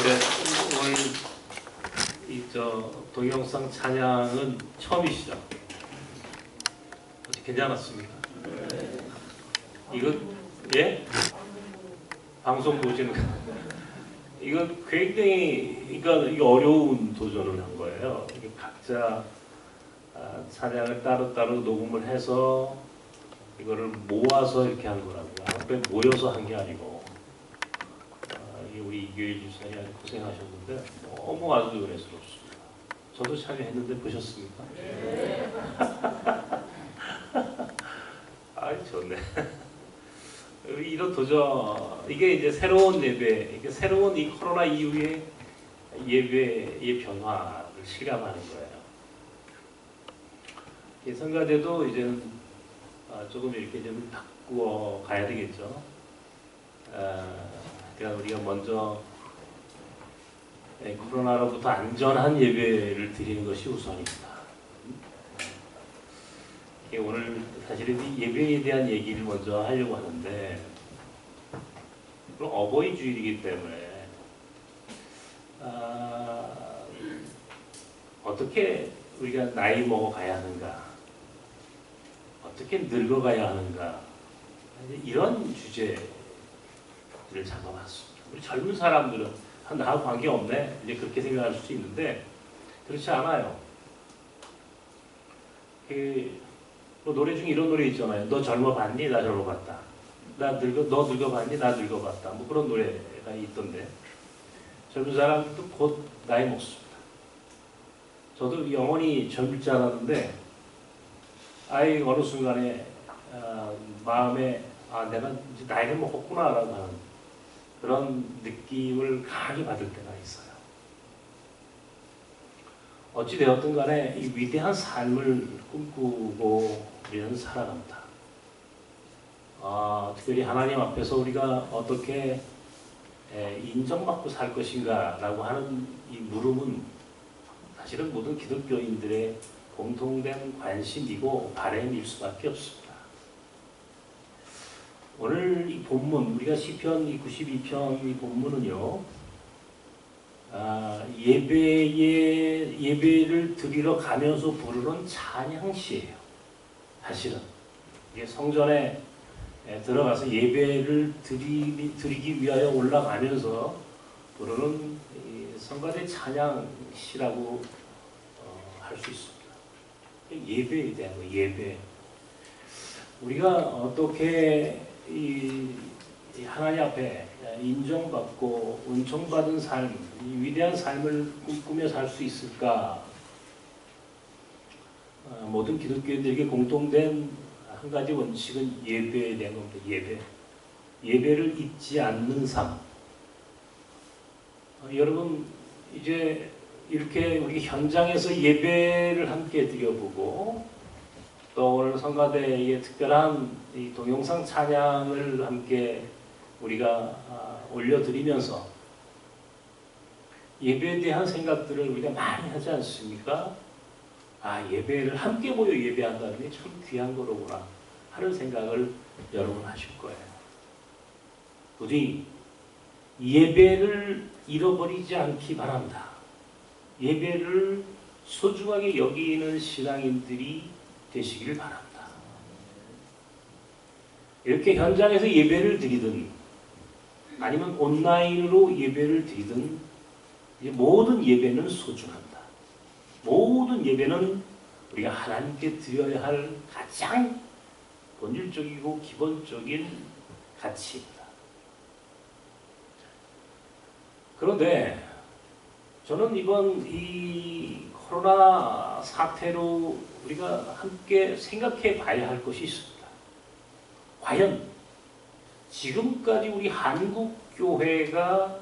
네, 오늘 동영상 찬양은 처음이시죠? 어떻게 괜찮았습니까? 이거 예? 방송 보시는 거 이거 굉장히 이거 어려운 도전을 한 거예요. 이게 각자 찬양을 따로따로 녹음을 해서 이거를 모아서 이렇게 한 거라고요. 앞에 모여서 한 게 아니고. 우리 이교일 집사님이 아주 고생하셨는데 너무 아주 은혜스럽습니다. 저도 참여했는데 보셨습니까? 네. 아이 좋네. 이런 도전, 이게 이제 새로운 예배, 이게 새로운 이 코로나 이후의 예배의 변화를 실감하는 거예요. 이 성가대도 이제는 조금 이렇게 좀 바꾸어 가야 되겠죠. 그러니까 우리가 먼저 코로나로부터 안전한 예배를 드리는 것이 우선입니다. 오늘 사실은 예배에 대한 얘기를 먼저 하려고 하는데 어버이 주일이기 때문에 어떻게 우리가 나이 먹어가야 하는가, 어떻게 늙어가야 하는가, 이런 주제를 잡아봤습니다. 우리 젊은 사람들은 나하고 관계없네 이제 그렇게 생각할 수 있는데 그렇지 않아요. 노래 중에 이런 노래 있잖아요. 너 젊어봤니? 나 젊어봤다. 너 늙어봤니? 나 늙어봤다. 뭐 그런 노래가 있던데 젊은 사람도 곧 나이 먹습니다. 저도 영원히 젊을 줄 알았는데 어느 순간에 마음에 내가 이제 나이를 먹었구나라고 하는 그런 느낌을 강하게 받을 때가 있어요. 어찌되었든 간에 이 위대한 삶을 꿈꾸고 우리는 살아갑니다. 특별히 하나님 앞에서 우리가 어떻게 인정받고 살 것인가 라고 하는 이 물음은 사실은 모든 기독교인들의 공통된 관심이고 바람일 수밖에 없습니다. 오늘 이 본문, 우리가 시편 92편 이 본문은요, 예배를 드리러 가면서 부르는 찬양시예요. 사실은 이게 성전에 들어가서 예배를 드리기 위하여 올라가면서 부르는 성가대 찬양시라고 할 수 있습니다. 예배에 대한 거, 예배. 우리가 어떻게 이 하나님 앞에 인정받고 은총받은 삶, 이 위대한 삶을 꿈꾸며 살 수 있을까? 모든 기독교인들에게 공통된 한 가지 원칙은 예배에 대한 겁니다. 예배를 잊지 않는 삶. 여러분 이제 이렇게 우리 현장에서 예배를 함께 드려보고 또 오늘 성가대의 특별한 이 동영상 찬양을 함께 우리가 올려드리면서 예배에 대한 생각들을 우리가 많이 하지 않습니까? 예배를 함께 모여 예배한다는 게 참 귀한 거로구나 하는 생각을 여러분 하실 거예요. 부디 예배를 잃어버리지 않기 바랍니다. 예배를 소중하게 여기는 신앙인들이 되시기를 바랍니다. 이렇게 현장에서 예배를 드리든 아니면 온라인으로 예배를 드리든 모든 예배는 소중합니다. 모든 예배는 우리가 하나님께 드려야 할 가장 본질적이고 기본적인 가치입니다. 그런데 저는 이번 이 코로나 사태로 우리가 함께 생각해 봐야 할 것이 있습니다. 과연 지금까지 우리 한국 교회가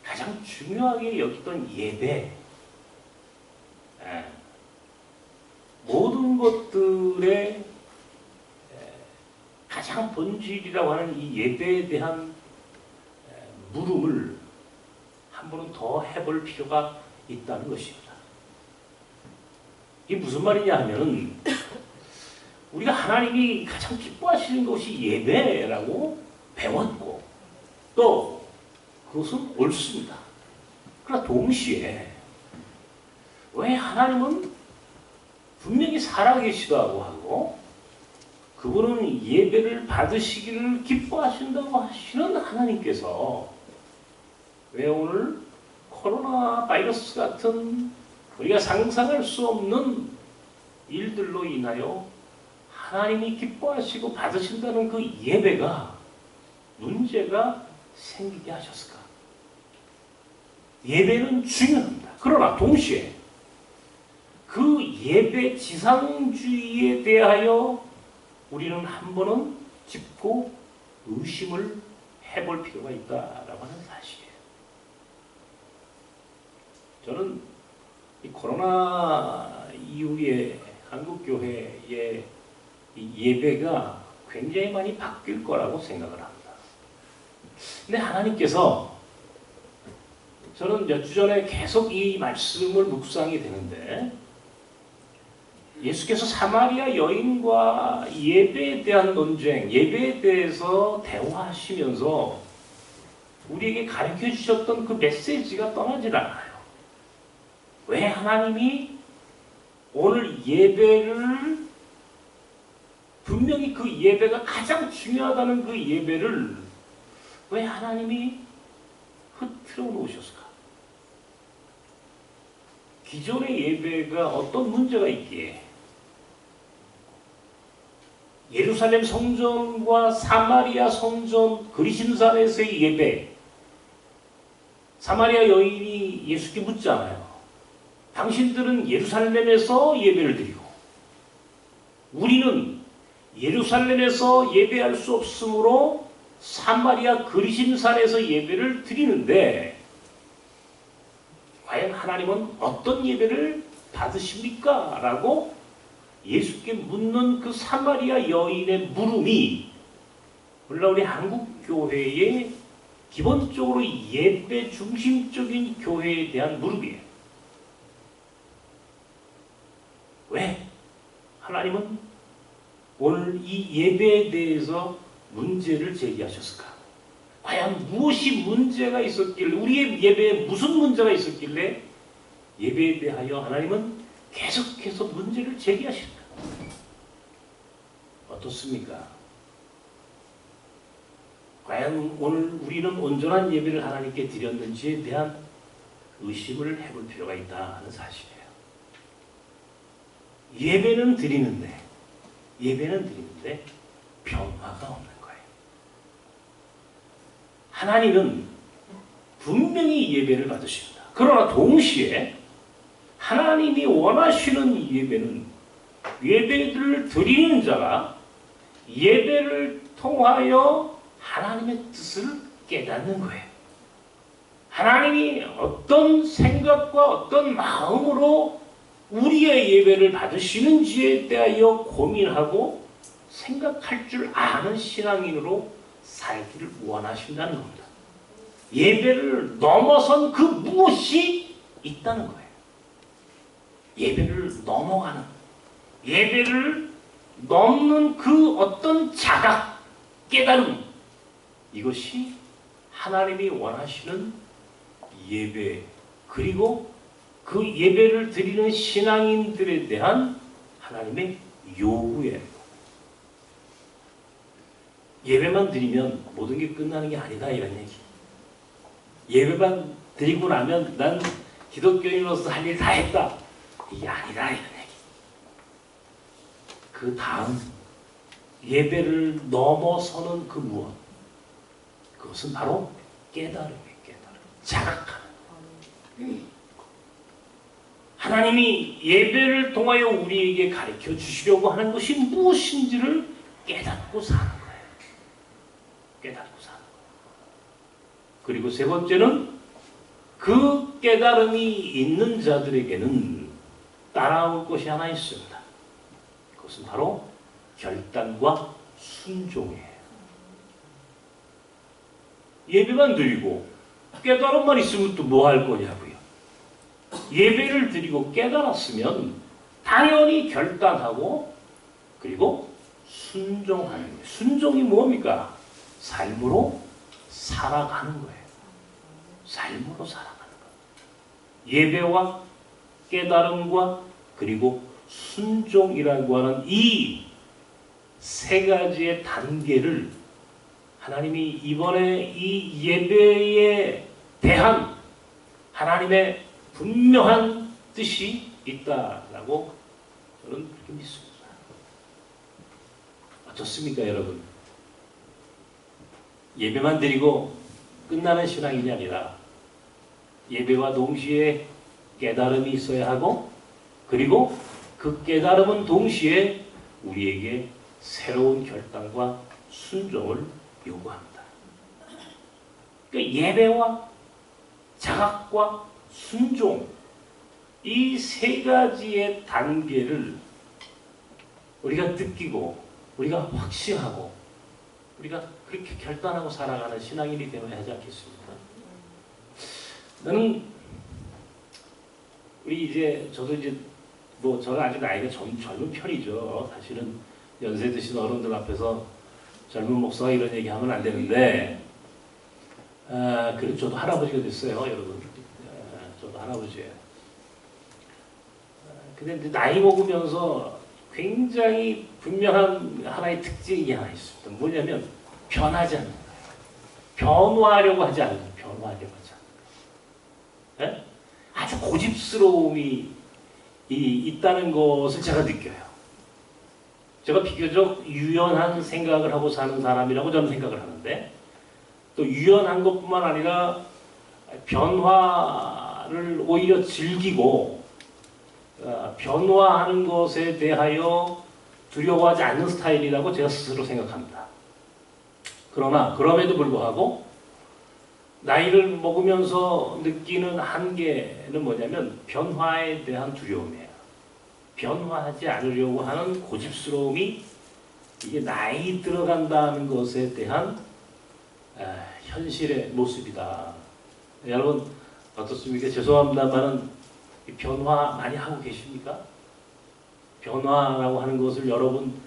가장 중요하게 여기던 예배, 모든 것들의 가장 본질이라고 하는 이 예배에 대한 물음을 한 번은 더 해볼 필요가 있다는 것입니다. 이게 무슨 말이냐 하면 우리가 하나님이 가장 기뻐하시는 것이 예배라고 배웠고 또 그것은 옳습니다. 그러나 동시에 왜 하나님은 분명히 살아계시다고 하고 그분은 예배를 받으시기를 기뻐하신다고 하시는 하나님께서 왜 오늘 코로나 바이러스 같은 우리가 상상할 수 없는 일들로 인하여 하나님이 기뻐하시고 받으신다는 그 예배가 문제가 생기게 하셨을까? 예배는 중요합니다. 그러나 동시에 그 예배 지상주의에 대하여 우리는 한 번은 짚고 의심을 해볼 필요가 있다라고 하는 사실이에요. 저는 이 코로나 이후에 한국교회의 예배가 굉장히 많이 바뀔 거라고 생각을 합니다. 근데 하나님께서 저는 몇 주 전에 계속 이 말씀을 묵상이 되는데 예수께서 사마리아 여인과 예배에 대한 논쟁, 예배에 대해서 대화하시면서 우리에게 가르쳐 주셨던 그 메시지가 떠나질 않아요. 왜 하나님이 오늘 예배를 분명히 그 예배가 가장 중요하다는 그 예배를 왜 하나님이 흐트러 놓으셨을까? 기존의 예배가 어떤 문제가 있기에 예루살렘 성전과 사마리아 성전 그리심산에서의 예배, 사마리아 여인이 예수께 묻잖아요. 당신들은 예루살렘에서 예배를 드리고 우리는 예루살렘에서 예배할 수 없으므로 사마리아 그리심산에서 예배를 드리는데 과연 하나님은 어떤 예배를 받으십니까? 라고 예수께 묻는 그 사마리아 여인의 물음이 물론 우리 한국교회의 기본적으로 예배 중심적인 교회에 대한 물음이에요. 왜? 하나님은 오늘 이 예배에 대해서 문제를 제기하셨을까? 과연 무엇이 문제가 있었길래, 우리의 예배에 무슨 문제가 있었길래 예배에 대하여 하나님은 계속해서 문제를 제기하실까? 어떻습니까? 과연 오늘 우리는 온전한 예배를 하나님께 드렸는지에 대한 의심을 해볼 필요가 있다 하는 사실이에요. 예배는 드리는데 변화가 없는 거예요. 하나님은 분명히 예배를 받으십니다. 그러나 동시에 하나님이 원하시는 예배는 예배를 드리는 자가 예배를 통하여 하나님의 뜻을 깨닫는 거예요. 하나님이 어떤 생각과 어떤 마음으로 우리의 예배를 받으시는지에 대하여 고민하고 생각할 줄 아는 신앙인으로 살기를 원하신다는 겁니다. 예배를 넘어선 그 무엇이 있다는 거예요. 예배를 넘어가는, 예배를 넘는 그 어떤 자각, 깨달음, 이것이 하나님이 원하시는 예배, 그리고 그 예배를 드리는 신앙인들에 대한 하나님의 요구예요. 예배만 드리면 모든 게 끝나는 게 아니다 이런 얘기. 예배만 드리고 나면 난 기독교인으로서 할 일 다 했다. 이게 아니다 이런 얘기. 그 다음 예배를 넘어서는 그 무엇? 그것은 바로 깨달음이에요. 깨달음. 자각하는. 하나님이 예배를 통하여 우리에게 가르쳐 주시려고 하는 것이 무엇인지를 깨닫고 사는 거예요. 깨닫고 사는 거예요. 그리고 세 번째는 그 깨달음이 있는 자들에게는 따라올 것이 하나 있습니다. 그것은 바로 결단과 순종이에요. 예배만 드리고 깨달음만 있으면 또 뭐 할 거냐고요. 예배를 드리고 깨달았으면 당연히 결단하고 그리고 순종하는 거예요. 순종이 뭡니까? 삶으로 살아가는 거예요. 삶으로 살아가는 거예요. 예배와 깨달음과 그리고 순종이라고 하는 이 세 가지의 단계를 하나님이 이번에 이 예배에 대한 하나님의 분명한 뜻이 있다라고 저는 그렇게 믿습니다. 어떻습니까, 여러분? 예배만 드리고 끝나는 신앙이 아니라 예배와 동시에 깨달음이 있어야 하고, 그리고 그 깨달음은 동시에 우리에게 새로운 결단과 순종을 요구합니다. 그러니까 예배와 자각과 순종, 이 세 가지의 단계를 우리가 느끼고 우리가 확신하고 우리가 그렇게 결단하고 살아가는 신앙인이 되어야 하지 않겠습니까? 나는 저도 이제 뭐 저는 아직 나이가 젊은 편이죠. 사실은 연세 드신 어른들 앞에서 젊은 목사가 이런 얘기하면 안 되는데, 그래도 저도 할아버지가 됐어요, 여러분. 저도 할아버지예요. 근데 이제 나이 먹으면서 굉장히 분명한 하나의 특징이 하나 있습니다. 뭐냐면 변하지 않는 거예요. 변화하려고 하지 않는 거예요. 변화하려고 하지 않는 거예요. 아주 고집스러움이 있다는 것을 제가 느껴요. 제가 비교적 유연한 생각을 하고 사는 사람이라고 저는 생각을 하는데, 또 유연한 것뿐만 아니라 변화를 오히려 즐기고 변화하는 것에 대하여 두려워하지 않는 스타일이라고 제가 스스로 생각합니다. 그러나 그럼에도 불구하고 나이를 먹으면서 느끼는 한계는 뭐냐면 변화에 대한 두려움이에요. 변화하지 않으려고 하는 고집스러움이 이게 나이 들어간다는 것에 대한 현실의 모습이다. 여러분 어떻습니까? 죄송합니다만은 변화 많이 하고 계십니까? 변화라고 하는 것을 여러분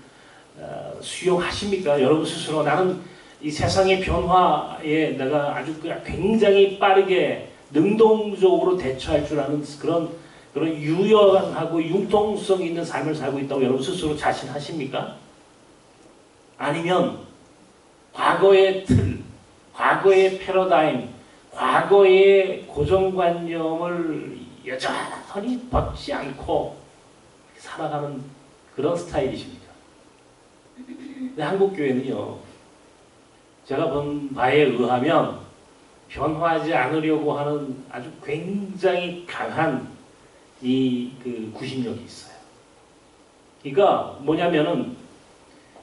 수용하십니까? 여러분 스스로 나는 이 세상의 변화에 내가 아주 굉장히 빠르게 능동적으로 대처할 줄 아는 그런 유연하고 융통성 있는 삶을 살고 있다고 여러분 스스로 자신하십니까? 아니면 과거의 틀, 과거의 패러다임, 과거의 고정관념을 여전히 벗지 않고 살아가는 그런 스타일이십니까? 근데 한국교회는요, 제가 본 바에 의하면 변화하지 않으려고 하는 아주 굉장히 강한 그 구심력이 있어요. 그러니까 뭐냐면은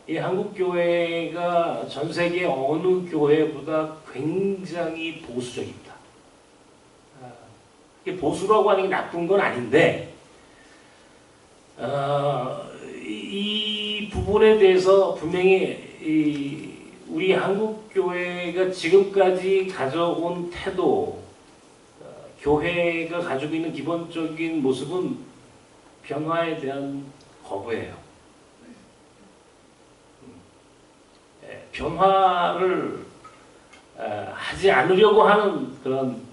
이 한국교회가 전 세계 어느 교회보다 굉장히 보수적입니다. 이게 보수라고 하는 게 나쁜 건 아닌데, 이 부분에 대해서 분명히 우리 한국교회가 지금까지 가져온 태도, 교회가 가지고 있는 기본적인 모습은 변화에 대한 거부예요. 변화를 하지 않으려고 하는 그런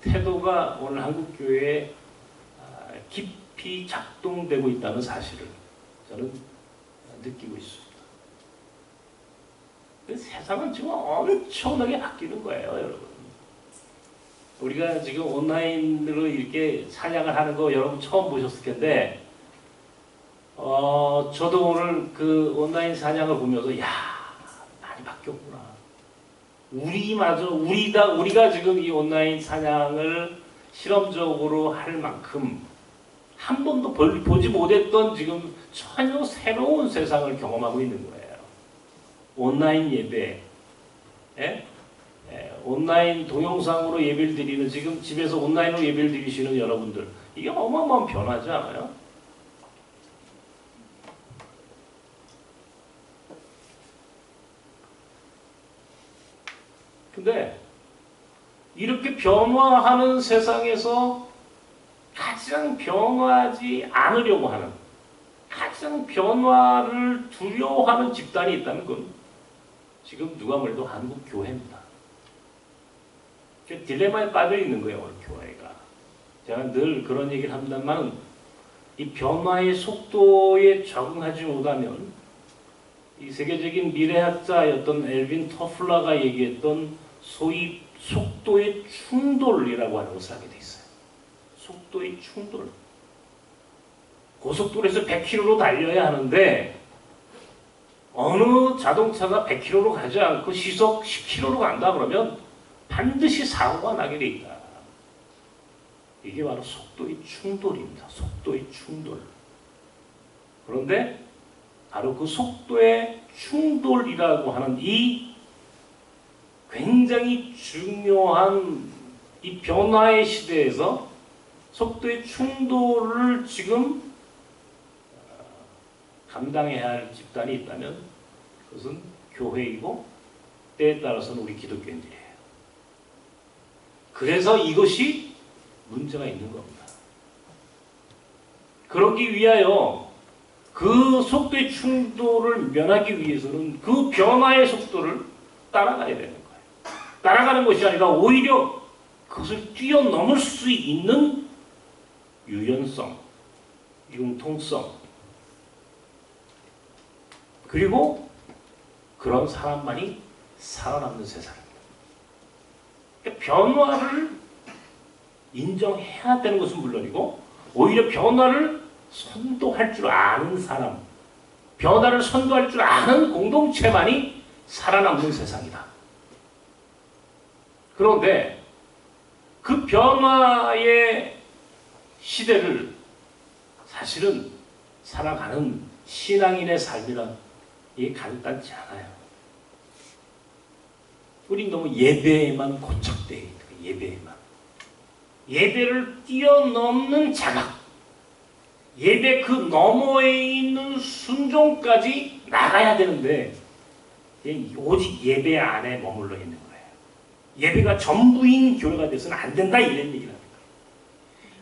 태도가 오늘 한국교회에 깊이 작동되고 있다는 사실을 저는 느끼고 있습니다. 세상은 지금 엄청나게 바뀌는 거예요, 여러분. 우리가 지금 온라인으로 이렇게 찬양을 하는 거 여러분 처음 보셨을 텐데, 저도 오늘 그 온라인 찬양을 보면서 많이 바뀌었구나. 우리가 지금 이 온라인 찬양을 실험적으로 할 만큼 한 번도 보지 못했던 지금 전혀 새로운 세상을 경험하고 있는 거예요. 온라인 예배, 온라인 동영상으로 예배를 드리는, 지금 집에서 온라인으로 예배를 드리시는 여러분들, 이게 어마어마한 변화지 않아요? 근데 이렇게 변화하는 세상에서 가장 변화하지 않으려고 하는, 가장 변화를 두려워하는 집단이 있다는 건 지금 누가 뭐래도 한국 교회입니다. 딜레마에 빠져 있는 거예요, 오늘 교회가. 제가 늘 그런 얘기를 합니다만, 이 변화의 속도에 적응하지 못하면 이 세계적인 미래학자였던 엘빈 터플러가 얘기했던 소위 속도의 충돌이라고 하는 것을 하게 돼 있어요. 속도의 충돌. 고속도로에서 100km로 달려야 하는데 어느 자동차가 100km로 가지 않고 시속 10km로 간다 그러면 반드시 사고가 나게 돼 있다. 이게 바로 속도의 충돌입니다. 속도의 충돌. 그런데 바로 그 속도의 충돌이라고 하는 이 굉장히 중요한 이 변화의 시대에서 속도의 충돌을 지금 감당해야 할 집단이 있다면 그것은 교회이고 때에 따라서는 우리 기독교인들이에요. 그래서 이것이 문제가 있는 겁니다. 그러기 위하여 그 속도의 충돌을 면하기 위해서는 그 변화의 속도를 따라가야 되는 거예요. 따라가는 것이 아니라 오히려 그것을 뛰어넘을 수 있는 유연성, 융통성, 그리고 그런 사람만이 살아남는 세상입니다. 그러니까 변화를 인정해야 되는 것은 물론이고 오히려 변화를 선도할 줄 아는 사람, 변화를 선도할 줄 아는 공동체만이 살아남는 세상이다. 그런데 그 변화의 시대를 사실은 살아가는 신앙인의 삶이란 이게 간단치 않아요. 우린 너무 예배에만 고착되어 있는 거예요. 예배에만. 예배를 뛰어넘는 자각, 예배 그 너머에 있는 순종까지 나가야 되는데 오직 예배 안에 머물러 있는 거예요. 예배가 전부인 교회가 돼서는 안 된다 이런 얘기를 합니다.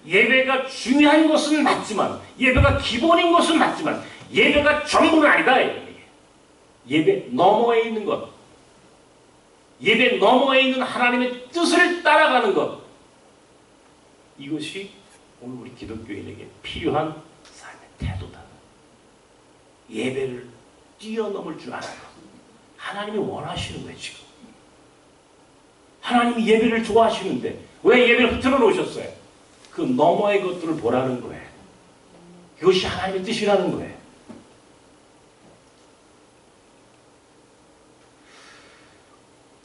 예배가 중요한 것은 맞지만 예배가 기본인 것은 맞지만 예배가 전부는 아니다 이런 얘기예요. 예배 너머에 있는 것, 예배 너머에 있는 하나님의 뜻을 따라가는 것, 이것이 오늘 우리 기독교인에게 필요한 삶의 태도다. 예배를 뛰어넘을 줄 아는 것. 하나님이 원하시는 거예요 지금. 하나님이 예배를 좋아하시는데 왜 예배를 흐트러 놓으셨어요? 그 너머의 것들을 보라는 거예요. 이것이 하나님의 뜻이라는 거예요.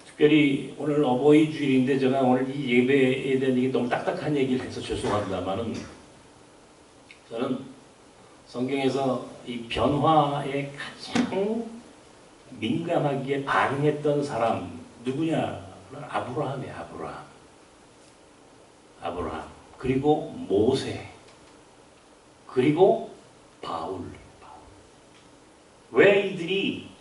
특별히 오늘 어버이 주일인데 제가 오늘 이 예배에 대한 얘기 너무 딱딱한 얘기를 해서 죄송합니다만은 저는 성경에서 이 변화에 가장 민감하게 반응했던 사람 누구냐? 아브라함이에요. 아브라함. 그리고 모세. 그리고 바울. 왜 이들이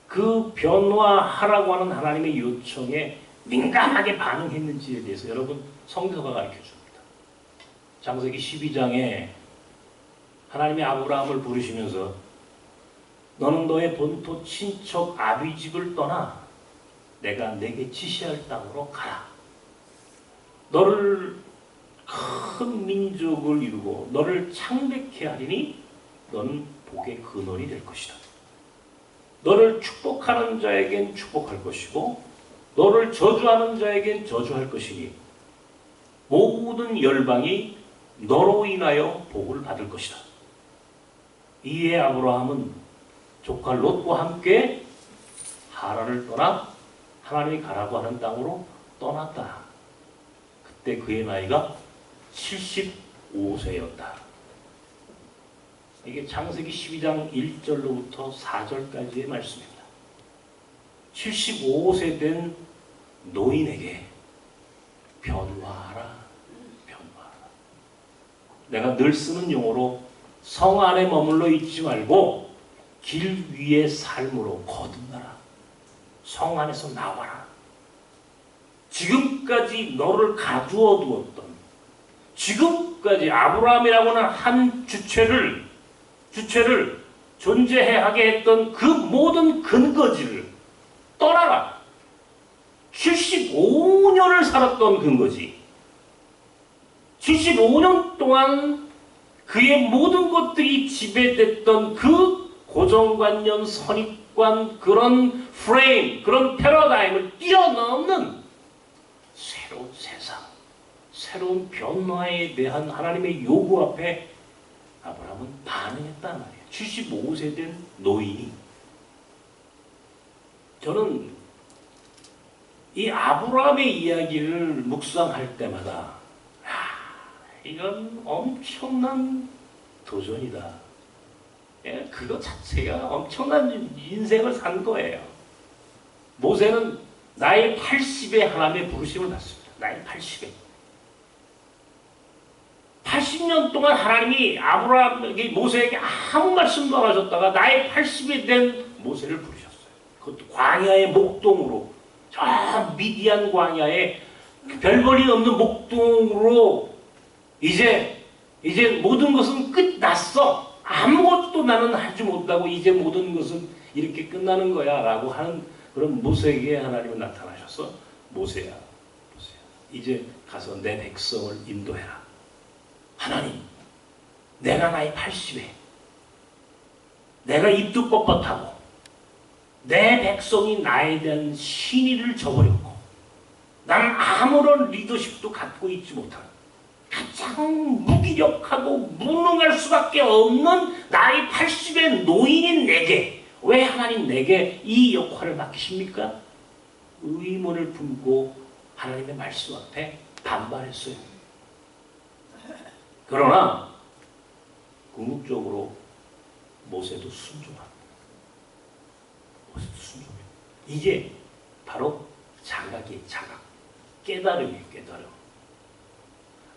그 변화하라고 하는 하나님의 요청에 민감하게 반응했는지에 대해서 여러분 성경서가 가르쳐줍니다. 창세기 12장에 하나님이 아브라함을 부르시면서 너는 너의 본토 친척 아비집을 떠나 내가 내게 지시할 땅으로 가라. 너를 큰 민족을 이루고 너를 창백케 하리니 너는 복의 근원이 될 것이다. 너를 축복하는 자에겐 축복할 것이고 너를 저주하는 자에겐 저주할 것이니 모든 열방이 너로 인하여 복을 받을 것이다. 이에 아브라함은 조카 롯과 함께 하란을 떠나 하나님이 가라고 하는 땅으로 떠났다. 그때 그의 나이가 75세였다. 이게 창세기 12장 1절로부터 4절까지의 말씀입니다. 75세 된 노인에게 변화하라. 내가 늘 쓰는 용어로 성 안에 머물러 있지 말고 길 위의 삶으로 거듭나라. 성 안에서 나와라. 지금까지 너를 가두어 두었던, 지금까지 아브라함이라고는 한 주체를 존재하게 했던 그 모든 근거지를 떠나라. 75년을 살았던 근거지. 75년 동안 그의 모든 것들이 지배됐던 그 고정관념, 선입관, 그런 프레임, 그런 패러다임을 뛰어넘는 새로운 세상, 새로운 변화에 대한 하나님의 요구 앞에 아브라함은 반응했단 말이에요. 75세 된 노인이. 저는 이 아브라함의 이야기를 묵상할 때마다 이건 엄청난 도전이다. 그거 자체가 엄청난 인생을 산 거예요. 모세는 나이 80에 하나님의 부르심을 받습니다. 나이 80에. 80년 동안 하나님이 아브라함에게 모세에게 아무 말씀도 안 하셨다가 나이 80에 된 모세를 부르셨어요. 그것도 광야의 목동으로, 저 미디안 광야에 별볼이 없는 목동으로 이제 모든 것은 끝났어. 아무것도 나는 하지 못하고 이제 모든 것은 이렇게 끝나는 거야 라고 하는 그런 모세에게 하나님은 나타나셔서 모세야 이제 가서 내 백성을 인도해라. 하나님, 내가 나이 80에 내가 입도 뻣뻣하고 내 백성이 나에 대한 신의를 저버렸고 나는 아무런 리더십도 갖고 있지 못한 가장 무기력하고 무능할 수밖에 없는 나이 80의 노인인 내게 왜 하나님 내게 이 역할을 맡기십니까? 의문을 품고 하나님의 말씀 앞에 반발했어요. 그러나 궁극적으로 모세도 순종합니다. 모세도 순종해요. 이게 바로 자각이에요. 자각. 깨달음이에요. 깨달음.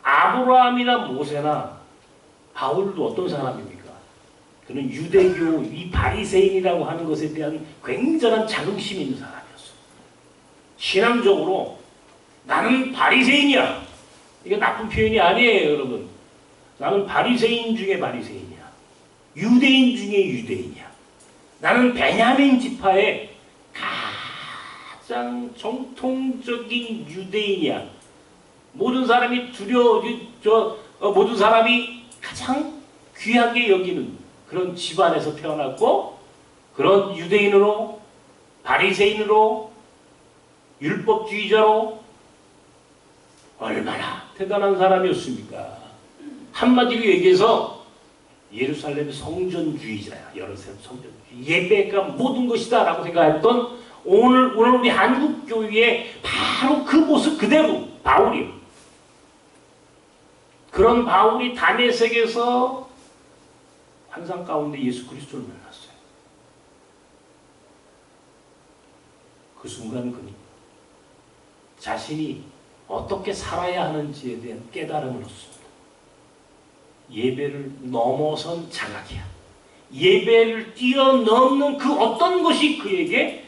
아브라함이나 모세나 바울도 어떤 사람입니까? 그는 유대교 이 바리새인이라고 하는 것에 대한 굉장한 자긍심이 있는 사람이었어요. 신앙적으로 나는 바리새인이야. 이게 나쁜 표현이 아니에요, 여러분. 나는 바리새인 중에 바리새인이야. 유대인 중에 유대인이야. 나는 베냐민 지파의 가장 정통적인 유대인이야. 모든 사람이 모든 사람이 가장 귀하게 여기는 그런 집안에서 태어났고, 그런 유대인으로, 바리새인으로, 율법주의자로 얼마나 대단한 사람이었습니까? 한마디로 얘기해서 예루살렘 성전주의자야. 예루살렘 성전주의. 예배가 모든 것이다 라고 생각했던 오늘 우리 한국교회의 바로 그 모습 그대로 바울이요. 그런 바울이 다메섹에서 환상 가운데 예수 그리스도를 만났어요. 그 순간 그는 자신이 어떻게 살아야 하는지에 대한 깨달음을 얻습니다. 예배를 넘어선 자각이야. 예배를 뛰어넘는 그 어떤 것이 그에게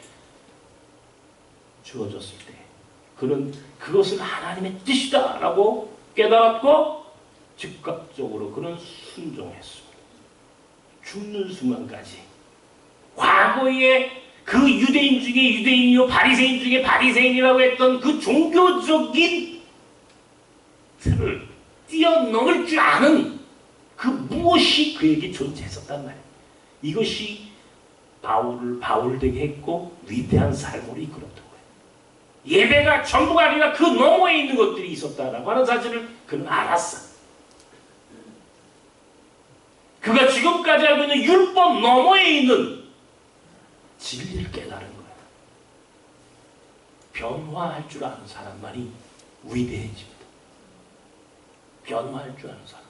주어졌을 때 그는 그것은 하나님의 뜻이다 라고 깨달았고 즉각적으로 그는 순종했습니다. 죽는 순간까지. 과거에 그 유대인 중에 유대인이요 바리새인 중에 바리새인이라고 했던 그 종교적인 틀을 뛰어넘을 줄 아는 그 무엇이 그에게 존재했었단 말이에요. 이것이 바울을 바울되게 했고 위대한 삶으로 이끌었던 거예요. 예배가 전부가 아니라 그 너머에 있는 것들이 있었다라고 하는 사실을 그는 알았어. 그가 지금까지 알고 있는 율법 너머에 있는 진리를 깨달은 거야. 변화할 줄 아는 사람만이 위대해집니다. 변화할 줄 아는 사람.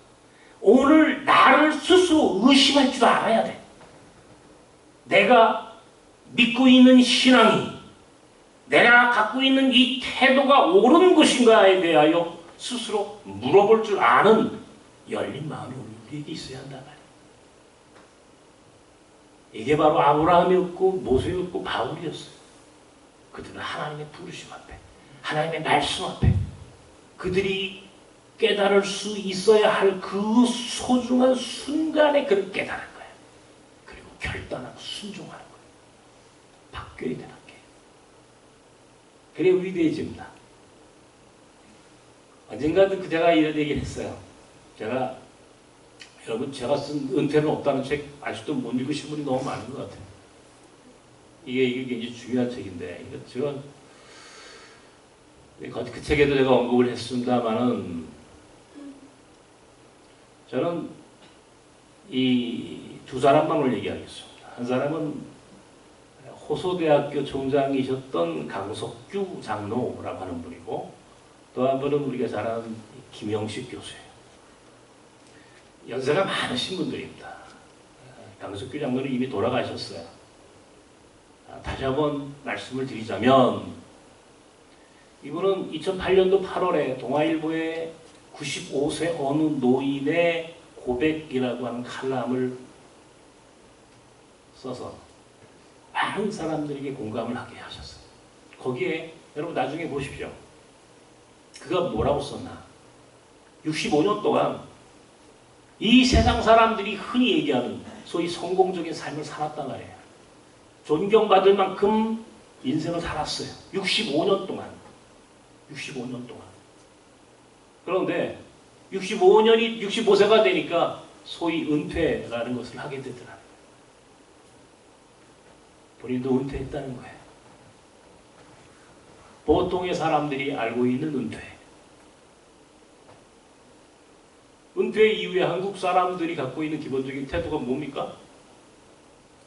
오늘 나를 스스로 의심할 줄 알아야 돼. 내가 믿고 있는 신앙이 내가 갖고 있는 이 태도가 옳은 것인가에 대하여 스스로 물어볼 줄 아는 열린 마음이 우리에게 있어야 한단 말이에요. 이게 바로 아브라함이었고 모세였고 바울이었어요. 그들은 하나님의 부르심 앞에 하나님의 말씀 앞에 그들이 깨달을 수 있어야 할 그 소중한 순간에 그를 깨달은 거예요. 그리고 결단하고 순종하는 거예요. 바뀌어야 되는 게. 그래 위대해집니다. 언젠가도 제가 이런 얘기를 했어요. 여러분 제가 쓴 은퇴는 없다는 책 아직도 못 읽으신 분이 너무 많은 것 같아요. 이게 굉장히 중요한 책인데 제가 그 책에도 제가 언급을 했습니다만은 저는 이 두 사람만을 얘기하겠습니다. 한 사람은 호소대학교 총장이셨던 강석규 장로라고 하는 분이고 또 한 분은 우리가 잘 아는 김영식 교수예요. 연세가 많으신 분들입니다. 강석규 장로는 이미 돌아가셨어요. 다시 한번 말씀을 드리자면 이분은 2008년도 8월에 동아일보에 95세 어느 노인의 고백이라고 하는 칼럼을 써서 많은 사람들에게 공감을 하게 하셨어요. 거기에 여러분 나중에 보십시오. 그가 뭐라고 썼나? 65년 동안 이 세상 사람들이 흔히 얘기하는 소위 성공적인 삶을 살았단 말이에요. 존경받을 만큼 인생을 살았어요. 65년 동안. 65년 동안. 그런데 65세가 되니까 소위 은퇴라는 것을 하게 되더라고요. 본인도 은퇴했다는 거예요. 보통의 사람들이 알고 있는 은퇴. 은퇴 이후에 한국 사람들이 갖고 있는 기본적인 태도가 뭡니까?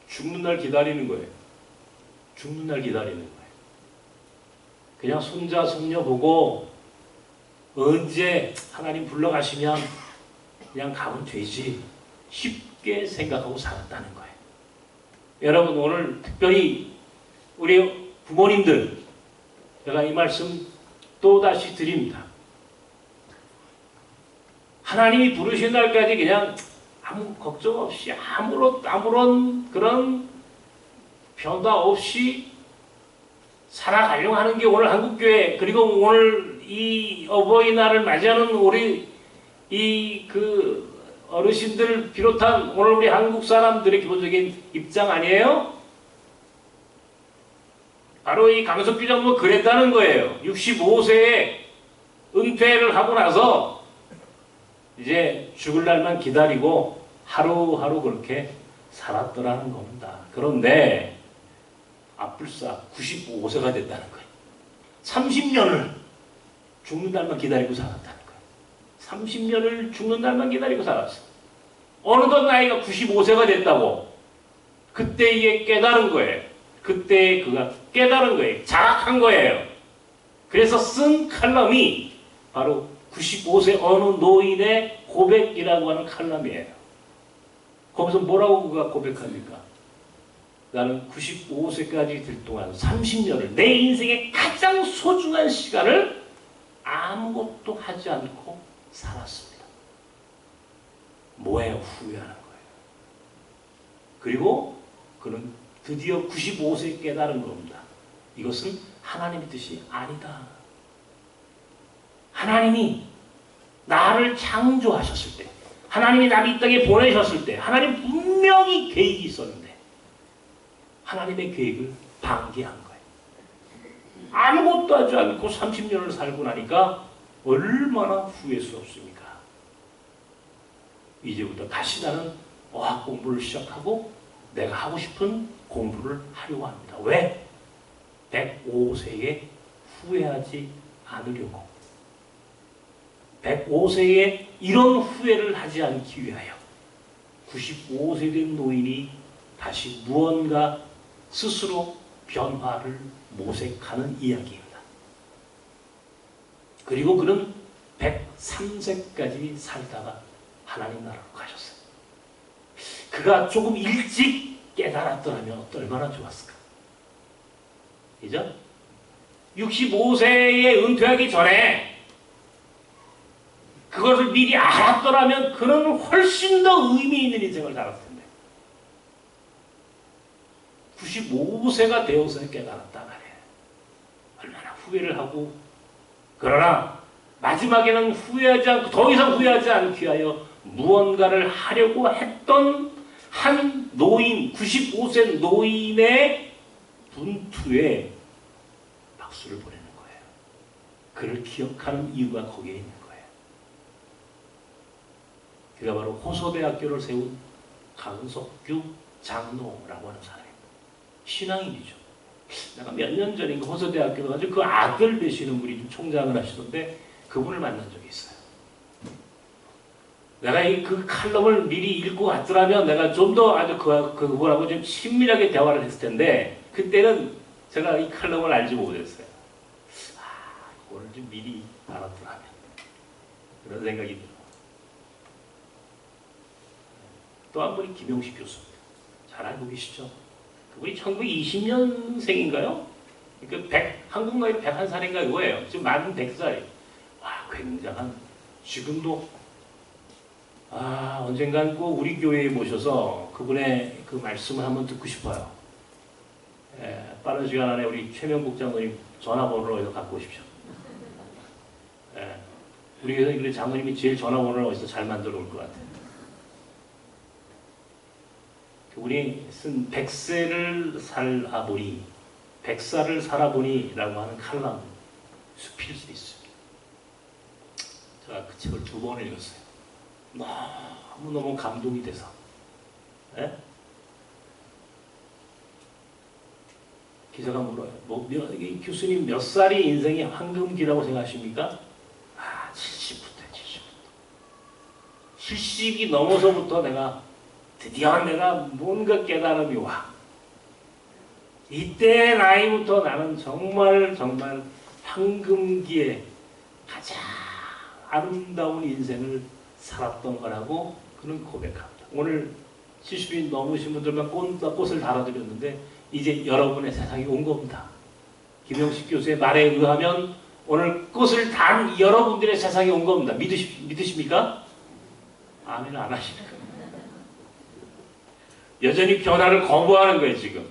죽는 날 기다리는 거예요. 죽는 날 기다리는 거예요. 그냥 손자, 손녀 보고 언제 하나님 불러가시면 그냥 가면 되지 쉽게 생각하고 살았다는 거예요. 여러분 오늘 특별히 우리 부모님들 제가 이 말씀 또다시 드립니다. 하나님이 부르신 날까지 그냥 아무 걱정 없이 아무런 그런 변화 없이 살아가려고 하는 게 오늘 한국교회 그리고 오늘 이 어버이날을 맞이하는 우리 그 어르신들 비롯한 오늘 우리 한국 사람들의 기본적인 입장 아니에요? 바로 이 강석규 장로 그랬다는 거예요. 65세에 은퇴를 하고 나서 이제 죽을 날만 기다리고 하루하루 그렇게 살았더라는 겁니다. 그런데 앞불사 95세가 됐다는 거예요. 30년을 죽는 날만 기다리고 살았다는 거예요. 30년을 죽는 날만 기다리고 살았어. 어느덧 나이가 95세가 됐다고. 그때 이게 깨달은 거예요. 그때 그가 깨달은 거예요. 자각한 거예요. 그래서 쓴 칼럼이 바로 95세 어느 노인의 고백이라고 하는 칼럼이에요. 거기서 뭐라고 그가 고백합니까? 나는 95세까지 될 동안 30년을 내 인생의 가장 소중한 시간을 아무것도 하지 않고 살았습니다. 뭐예요? 후회하는 거예요. 그리고 그는 드디어 95세에 깨달은 겁니다. 이것은 하나님의 뜻이 아니다. 하나님이 나를 창조하셨을 때, 하나님이 나를 이 땅에 보내셨을 때 하나님 분명히 계획이 있었는데 하나님의 계획을 방기한 거예요. 아무것도 하지 않고 30년을 살고 나니까 얼마나 후회스럽습니까? 이제부터 다시 나는 어학 공부를 시작하고 내가 하고 싶은 공부를 하려고 합니다. 왜? 105세에 후회하지 않으려고. 105세에 이런 후회를 하지 않기 위하여 95세 된 노인이 다시 무언가 스스로 변화를 모색하는 이야기입니다. 그리고 그는 103세까지 살다가 하나님 나라로 가셨어요. 그가 조금 일찍 깨달았더라면 얼마나 좋았을까? 그죠? 65세에 은퇴하기 전에 그것을 미리 알았더라면 그는 훨씬 더 의미 있는 인생을 살았을 텐데 95세가 되어서 깨달았단 말이에요. 얼마나 후회를 하고 그러나 마지막에는 후회하지 않고 더 이상 후회하지 않기 위하여 무언가를 하려고 했던 한 노인, 95세 노인의 분투에 박수를 보내는 그를 기억하는 이유가 거기에 있는 거예요. 그가 바로 호소대학교를 세운 강석규 장로라고 하는 사람입니다. 신앙인이죠. 내가 몇 년 전인가 호소대학교 가지고 그 아들 되시는 분이 좀 총장을 하시던데 그분을 만난 적이 있어요. 내가 그 칼럼을 미리 읽고 갔더라면 내가 좀 더 아주 그분하고 좀 친밀하게 대화를 했을 텐데 그때는 제가 이 칼럼을 알지 못했어요. 그거를 좀 미리 알았더라면 그런 생각이 들어요. 또 한 분이 김용식 교수입니다. 잘 알고 계시죠? 그분이 1920년생인가요? 그러니까 한국 나이로 101살인가 이거예요. 지금 만 100살이에요. 와, 굉장한, 지금도, 언젠간 꼭 우리 교회에 모셔서 그분의 그 말씀을 한번 듣고 싶어요. 빠른 시간 안에 우리 최명국 장로님 전화번호를 어디서 갖고 오십시오. 우리 교회는 장로님이 제일 전화번호를 어디서 잘 만들어 올 것 같아요. 그분이 쓴 100세를 살아보니, 100살을 살아보니 라고 하는 칼럼, 숲일 수 있습니다. 제가 그 책을 2번 읽었어요. 너무너무 감동이 돼서. 네? 기자가 물어요. 교수님 몇 살이 인생의 황금기라고 생각하십니까? 70부터 70이 넘어서부터 드디어 내가 뭔가 깨달음이 와. 이때 나이부터 나는 정말 황금기에 가장 아름다운 인생을 살았던 거라고 그는 고백합니다. 오늘 70이 넘으신 분들만 꽃을 달아드렸는데 이제 여러분의 세상이 온 겁니다. 김용식 교수의 말에 의하면 오늘 꽃을 단 여러분들의 세상이 온 겁니다. 믿으십니까? 아멘 안 하시니까. 여전히 변화를 거부하는 거예요, 지금.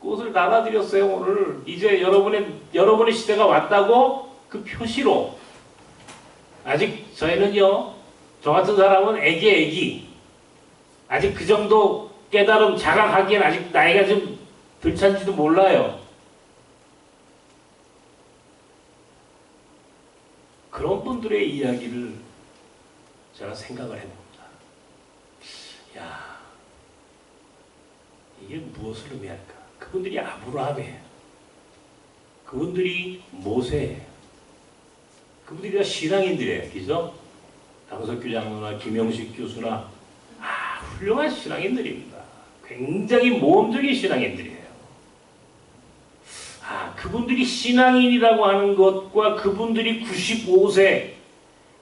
꽃을 달아드렸어요, 오늘. 이제 여러분의 시대가 왔다고 그 표시로. 아직 저희는요, 저 같은 사람은 애기. 아직 그 정도 깨달음 자각하기엔 아직 나이가 좀 덜 찬지도 몰라요. 그런 분들의 이야기를 제가 생각을 해봅니다. 야, 이게 무엇을 의미할까? 그분들이 아브라함이에요. 그분들이 모세예요. 그분들이 다 신앙인들이에요. 그죠? 강석규 장로나 김영식 교수나 훌륭한 신앙인들입니다. 굉장히 모험적인 신앙인들이에요. 그분들이 신앙인이라고 하는 것과 그분들이 95세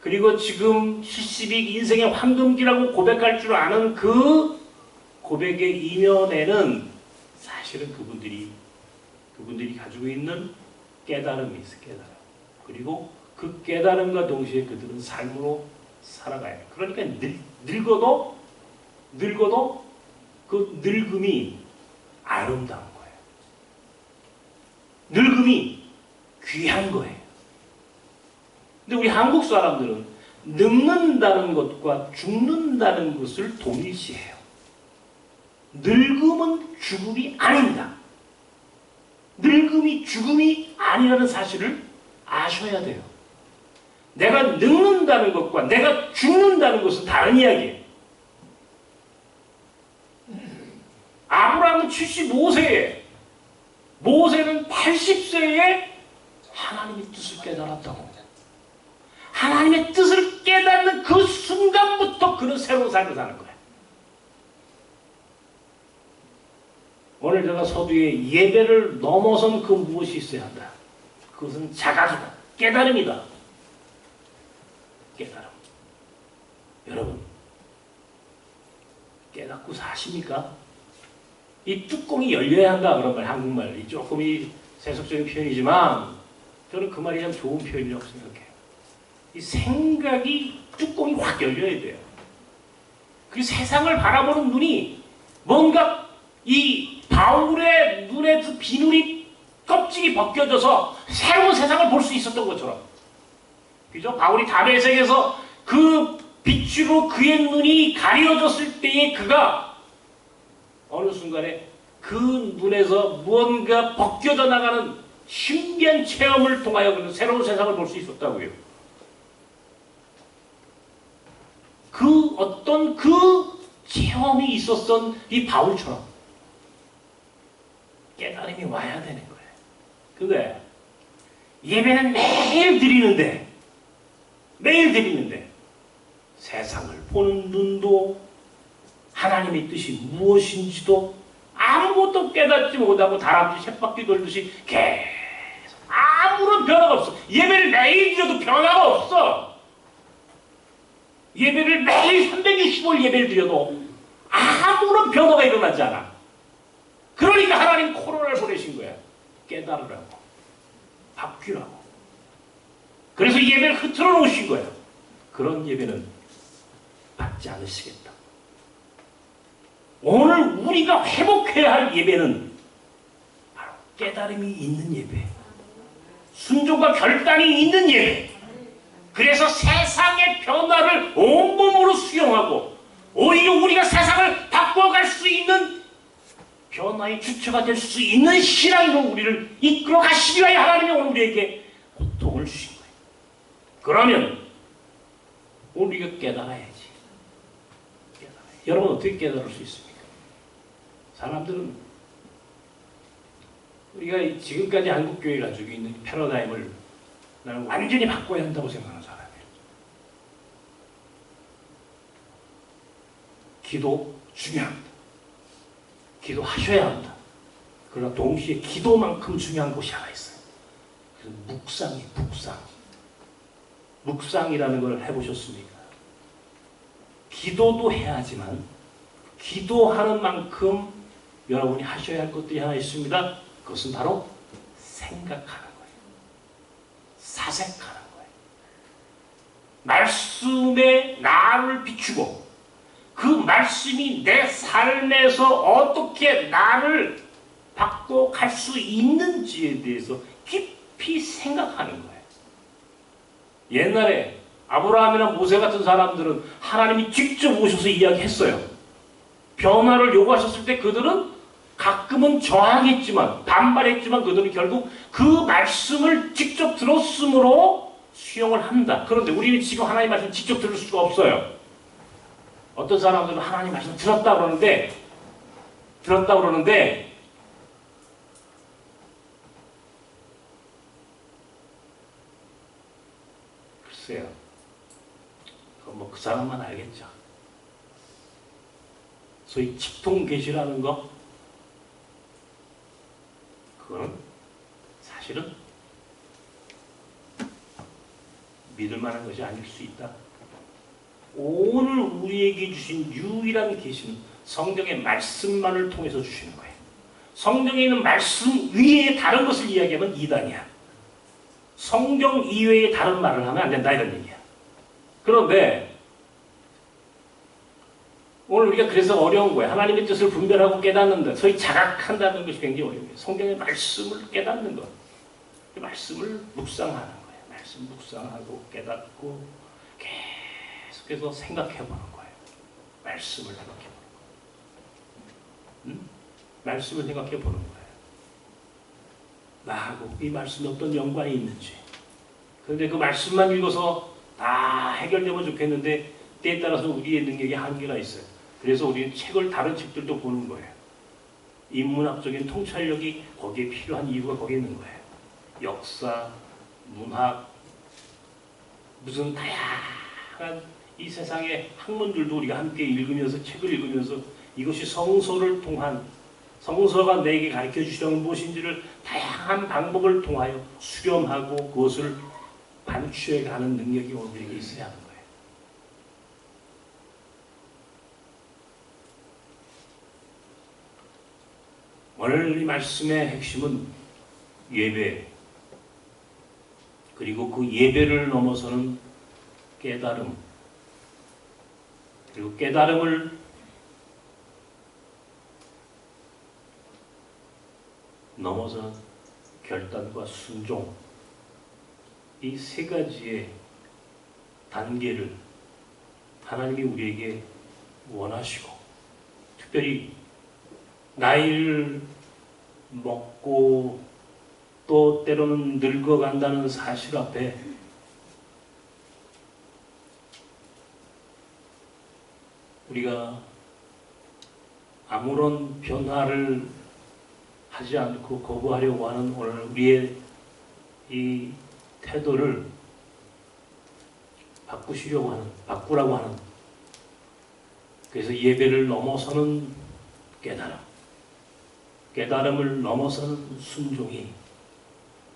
그리고 지금 70이 인생의 황금기라고 고백할 줄 아는 그 고백의 이면에는 사실은 그분들이 가지고 있는 깨달음이 있어요. 깨달음. 그리고 그 깨달음과 동시에 그들은 삶으로 살아가요. 그러니까 늙어도 그 늙음이 아름다운 거예요. 늙음이 귀한 거예요. 근데 우리 한국 사람들은 늙는다는 것과 죽는다는 것을 동일시해요. 늙음은 죽음이 아닙니다. 늙음이 죽음이 아니라는 사실을 아셔야 돼요. 내가 늙는다는 것과 내가 죽는다는 것은 다른 이야기예요. 아브라함은 75세에 모세는 80세에 하나님의 뜻을 깨달았다고. 하나님의 뜻을 깨닫는 그 순간부터 그는 새로운 삶을 사는 거예요. 오늘 제가 서두에 예배를 넘어선 그 무엇이 있어야 한다. 그것은 자각이다. 깨달음이다. 깨달음. 여러분, 깨닫고 사십니까? 이 뚜껑이 열려야 한다 그런 말, 한국말이 조금 세속적인 표현이지만 저는 그 말이 참 좋은 표현이라고 생각해요. 이 생각이 뚜껑이 확 열려야 돼요. 그 세상을 바라보는 눈이 뭔가 이 바울의 눈에 그 비늘이 껍질이 벗겨져서 새로운 세상을 볼 수 있었던 것처럼. 그죠? 바울이 다메섹에서 그 빛으로 그의 눈이 가려졌을 때에 그가 어느 순간에 그 눈에서 무언가 벗겨져 나가는 신비한 체험을 통하여 새로운 세상을 볼 수 있었다고요. 그 어떤 그 체험이 있었던 이 바울처럼 깨달음이 와야 되는 거예요. 근데 예배는 매일 드리는데 세상을 보는 눈도 하나님의 뜻이 무엇인지도 아무것도 깨닫지 못하고 다람쥐 쳇바퀴 돌듯이 계속 아무런 변화가 없어. 예배를 매일 드려도 변화가 없어. 예배를 매일 365일 예배를 드려도 아무런 변화가 일어나지 않아. 그러니까 하나님 코로나를 보내신 거야. 깨달으라고, 바뀌라고. 그래서 예배를 흐트러 놓으신 거야. 그런 예배는 받지 않으시겠다. 오늘 우리가 회복해야 할 예배는 바로 깨달음이 있는 예배, 순종과 결단이 있는 예배. 그래서 세상의 변화를 온몸으로 수용하고 오히려 우리가 세상을 바꿔갈 수 있는 변화의 주체가 될 수 있는 신앙으로 우리를 이끌어 가시기 위하여 하나님이 오늘 우리에게 고통을 주신 거예요. 그러면 우리가 깨달아야지. 여러분 어떻게 깨달을 수 있습니까? 사람들은 우리가 지금까지 한국교회가 가지고 있는 패러다임을 나는 완전히 바꿔야 한다고 생각하는 사람이에요. 기도 중요합니다. 기도하셔야 한다. 그러나 동시에 기도만큼 중요한 것이 하나 있어요. 그래서 묵상이 묵상. 묵상이라는 걸 해보셨습니까? 기도도 해야 하지만 기도하는 만큼 여러분이 하셔야 할 것들이 하나 있습니다. 그것은 바로 생각하는 거예요. 사색하는 거예요. 말씀에 나를 비추고 그 말씀이 내 삶에서 어떻게 나를 바꿔갈 수 있는지에 대해서 깊이 생각하는 거예요. 옛날에 아브라함이나 모세 같은 사람들은 하나님이 직접 오셔서 이야기했어요. 변화를 요구하셨을 때 그들은 가끔은 저항했지만, 반발했지만 그들은 결국 그 말씀을 직접 들었으므로 수용을 한다. 그런데 우리는 지금 하나님 말씀 직접 들을 수가 없어요. 어떤 사람들은 하나님 말씀 들었다 그러는데 글쎄요. 뭐 그 사람만 알겠죠. 소위 직통계시라는 거, 그거는 사실은 믿을 만한 것이 아닐 수 있다. 오늘 우리에게 주신 유일한 계시는 성경의 말씀만을 통해서 주시는 거예요. 성경에 있는 말씀 위에 다른 것을 이야기하면 이단이야. 성경 이외에 다른 말을 하면 안 된다 이런 얘기야. 그런데 오늘 우리가 그래서 어려운 거예요. 하나님의 뜻을 분별하고 깨닫는다. 소위 자각한다는 것이 굉장히 어려워요. 성경의 말씀을 깨닫는 것. 그 말씀을 묵상하는 거예요. 말씀 묵상하고 깨닫고 계속해서 생각해보는 거예요. 말씀을 생각해보는 거예요. 말씀을 생각해보는 거예요. 나하고 이 말씀이 어떤 연관이 있는지. 그런데 그 말씀만 읽어서 다 해결되면 좋겠는데 때에 따라서 우리의 능력에 한계가 있어요. 그래서 우리는 다른 책들도 보는 거예요. 인문학적인 통찰력이 거기에 필요한 이유가 거기에 있는 거예요. 역사, 문학, 무슨 다양한 이 세상의 학문들도 우리가 함께 읽으면서 책을 읽으면서 이것이 성서를 통한 성서가 내게 가르쳐 주시는 무엇인지를 다양한 방법을 통하여 수렴하고 그것을 반추해 가는 능력이 우리에게 있어야 하는 거예요. 오늘 이 말씀의 핵심은 예배, 그리고 그 예배를 넘어서는 깨달음, 그리고 깨달음을 넘어서는 결단과 순종, 이 세 가지의 단계를 하나님이 우리에게 원하시고, 특별히 나이를 먹고 또 때로는 늙어간다는 사실 앞에 우리가 아무런 변화를 하지 않고 거부하려고 하는 오늘 우리의 이 태도를 바꾸라고 하는, 그래서 예배를 넘어서는 깨달음을 넘어서는 순종이,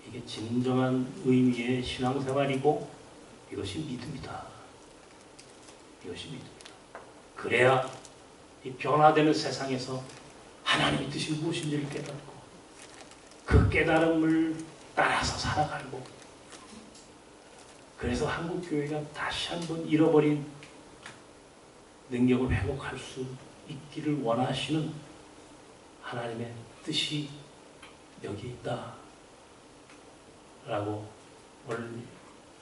이게 진정한 의미의 신앙생활이고 이것이 믿음이다. 이것이 믿음이다. 그래야 이 변화되는 세상에서 하나님의 뜻이 무엇인지를 깨닫고 그 깨달음을 따라서 살아가고, 그래서 한국교회가 다시 한번 잃어버린 능력을 회복할 수 있기를 원하시는 하나님의 뜻이 여기 있다 라고 오늘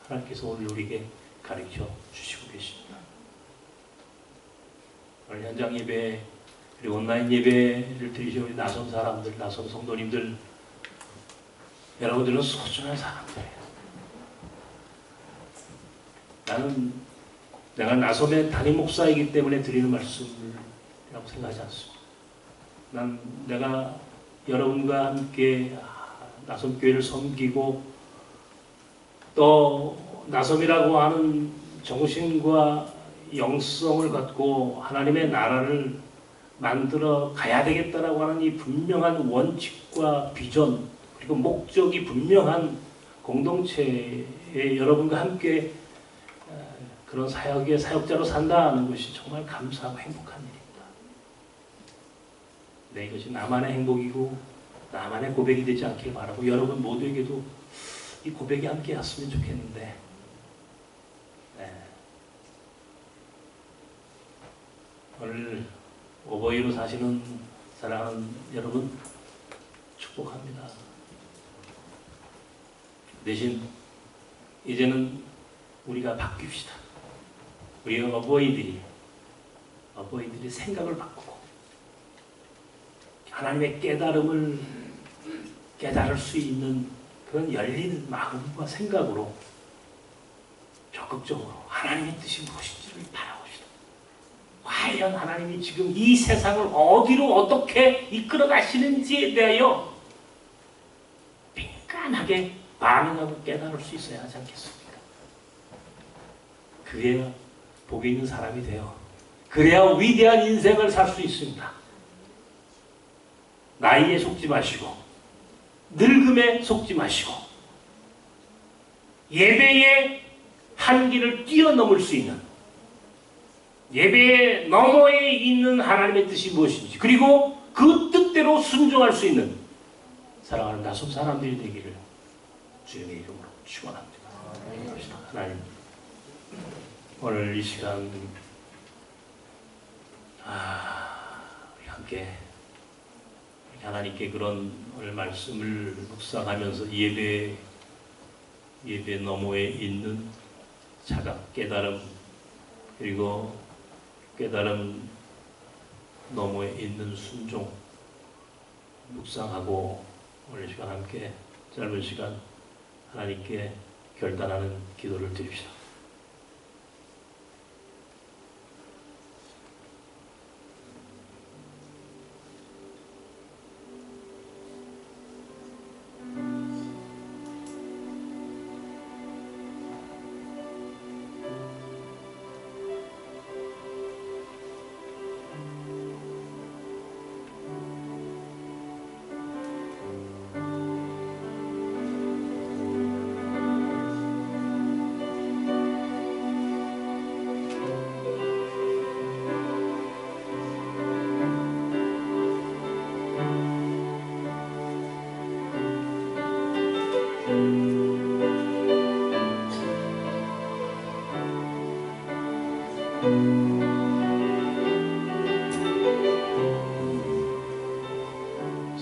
하나님께서 오늘 우리에게 가르쳐 주시고 계십니다. 오늘 현장 예배 그리고 온라인 예배를 드리신 우리 나선 사람들, 나선 성도님들, 여러분들은 소중한 사람들이에요. 내가 나섬의 담임 목사이기 때문에 드리는 말씀이라고 생각하지 않습니다. 내가 여러분과 함께 나섬교회를 섬기고 또 나섬이라고 하는 정신과 영성을 갖고 하나님의 나라를 만들어 가야 되겠다라고 하는 이 분명한 원칙과 비전 그리고 목적이 분명한 공동체에 여러분과 함께 그런 사역의 사역자로 산다는 것이 정말 감사하고 행복한 일입니다. 네, 이것이 나만의 행복이고 나만의 고백이 되지 않길 바라고 여러분 모두에게도 이 고백이 함께 했으면 좋겠는데, 네. 오늘 오버이로 사시는 사랑하는 여러분 축복합니다. 대신 이제는 우리가 바뀝시다. 우리 어버이들이 생각을 바꾸고 하나님의 깨달음을 깨달을 수 있는 그런 열린 마음과 생각으로 적극적으로 하나님의 뜻이 무엇인지를 바라봅시다. 과연 하나님이 지금 이 세상을 어디로 어떻게 이끌어 가시는지에 대하여 민감하게 반응하고 깨달을 수 있어야 하지 않겠습니까? 그래야 복이 있는 사람이 되어 그래야 위대한 인생을 살 수 있습니다. 나이에 속지 마시고 늙음에 속지 마시고 예배의 한계를 뛰어넘을 수 있는, 예배의 너머에 있는 하나님의 뜻이 무엇인지 그리고 그 뜻대로 순종할 수 있는 사랑하는 나선 사람들이 되기를 주님의 이름으로 축원합니다. 하나님, 오늘 이 시간 우리 함께 하나님께 그런 오늘 말씀을 묵상하면서 예배 너머에 있는 자각, 깨달음, 그리고 깨달음 너머에 있는 순종 묵상하고 오늘 시간 함께 짧은 시간 하나님께 결단하는 기도를 드립시다.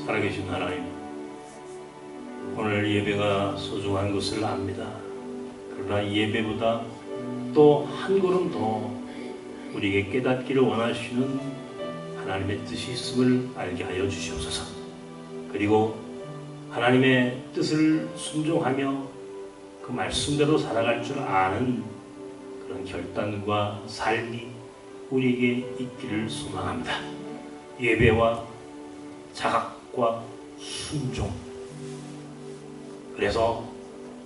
살아계신 하나님, 오늘 예배가 소중한 것을 압니다. 그러나 예배보다 또 한 걸음 더 우리에게 깨닫기를 원하시는 하나님의 뜻이 있음을 알게 하여 주시옵소서. 그리고 하나님의 뜻을 순종하며 그 말씀대로 살아갈 줄 아는 그런 결단과 삶이 우리에게 있기를 소망합니다. 예배와 자각과 순종. 그래서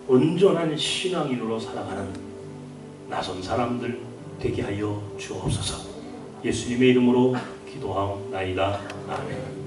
온전한 신앙인으로 살아가는 나선 사람들 되게 하여 주옵소서. 예수님의 이름으로 기도하옵나이다. 아멘.